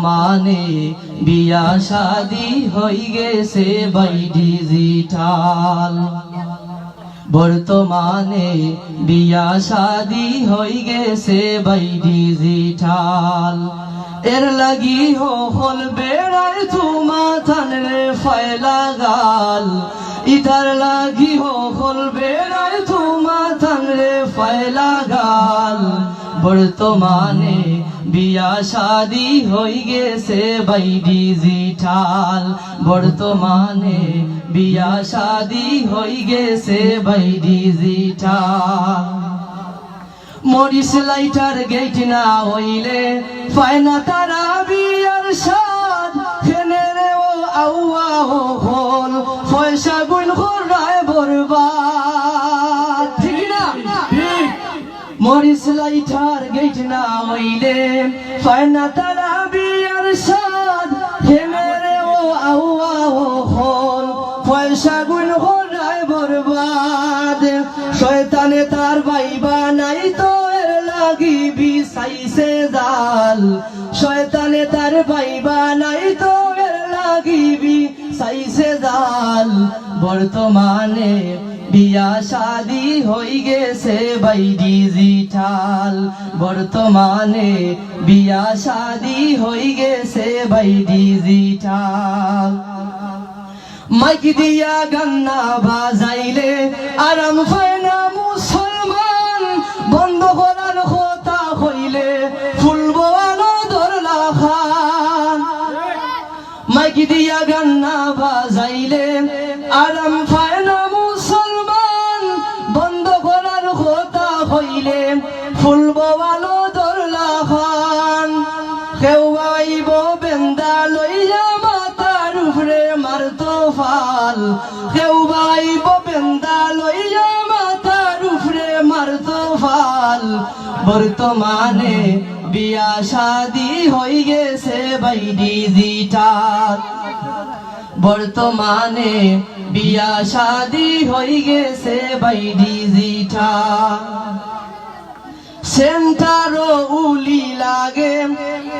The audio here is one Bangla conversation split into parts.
বর্তমানে বিয়া শাদি হয়ে গেছে বাই ডিজিটাল বর্তমানে বিয়া শাদি হয়ে গেছে বাই ডিজিটাল এর লাগি হল বেড়ার তুমা থানরে ফায়লা গাল ইতার লাগি হল বেড়ার তুমা থানরে ফায়লা গাল বর্তমানে বিয়া শাদি হয়ে গেছে বাই ডিজিটাল বর্তমানে বিয়া শাদি হয়ে গেছে বাই ডিজিটাল মরিস লাইটার গেট না হইলে ফায়না তারা বিয়ার সাদ ফেনে ও আউয়া হল পয়সা গুণ করায় বরবাদ ঠিক না মরিস লাইটার গেট না হইলে ফায়না তারা বিয়ার সাদ ফেনে ও আউয়া হল পয়সা গুণ করায় বরবাদ শয়তানে তার বাইবা নাই তো এর লাগি বিছাইছে জাল শয়তানে তার বাইবা নাই তো এর লাগি বিছাইছে জাল বর্তমানে বিয়া শাদি হয়ে গেছে বাই ডিজিটাল বর্তমানে বিয়া শাদি হয়ে গেছে বাই ডিজিটাল মাইক দিয়া গান্না বাজাইলে আরাম পায় না মুসলমান বন্ধ করার কথা হইলে ফুলব আলো ধরলা খান মাইক দিয়া গান্না বাজাইলে আরাম পায় না মুসলমান বন্ধ করার কথা হইলে ফুলব আলো ধরলা খান কেউ আইব বেন্দা লইয়া মাথার উপরে মারতো ফাল কেউ বাইব বেন্দা লইয়া মাথার উপরে মারতো ফাল বর্তমানে বিয়া শাদি হয়ে গেছে বাই ডিজিটাল বর্তমানে বিয়া শাদি হয়ে গেছে বাই ডিজিটাল সেন্টারও উলি লাগে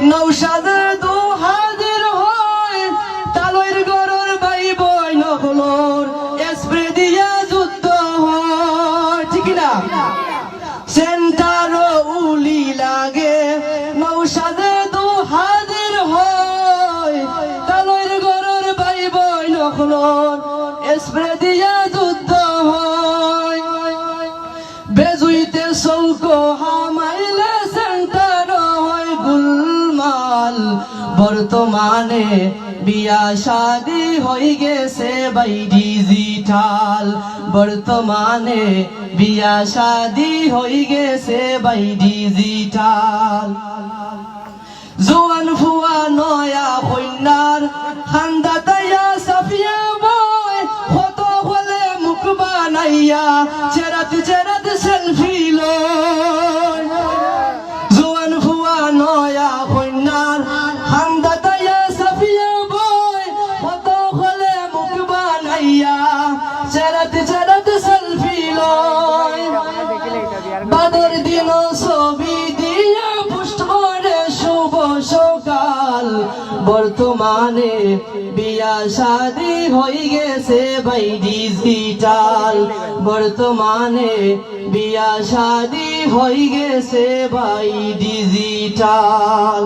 নৌসাদের দুহাদের হয় তালইর গরর বাই বই নকলর স্প্রে দিয়া যুদ্ধ হয় ঠিক না সেন্টারও উলি লাগে নৌসাদের দুহাদের হয় তালইর গরর বাই বই নকলর স্প্রে দিয়া যুদ্ধ হয় বেজুইতে চৌক হামাইলে সেন্টার হয় গুলমাল বর্তমানে বিয়া শাদি হয়ে গেছে বাই ডিজিটাল বর্তমানে বিয়া শাদি হয়ে গেছে বাই ডিজিটাল জোয়ান ফুয়া নয়া কন্যার খান্দা তাইয়া সাফিয়া বয় কত হলে মুখ বানাইয়া চেরাত চেরাত সেলফি লয় জোয়ান ফুয়া নয়া কন্যার খান্দা তাইয়া সাফিয়া বয় কত হলে মুখ বানাইয়া চেরাত চেরাত সেলফি লয় বাদর দিন ছবি দিয়া পুষ্ট করে শুভ সকাল বর্তমানে বিয়া শাদি হয়ে গেছে বাই ডিজিটাল বর্তমানে বিয়া শাদি হয়ে গেছে বাই ডিজিটাল।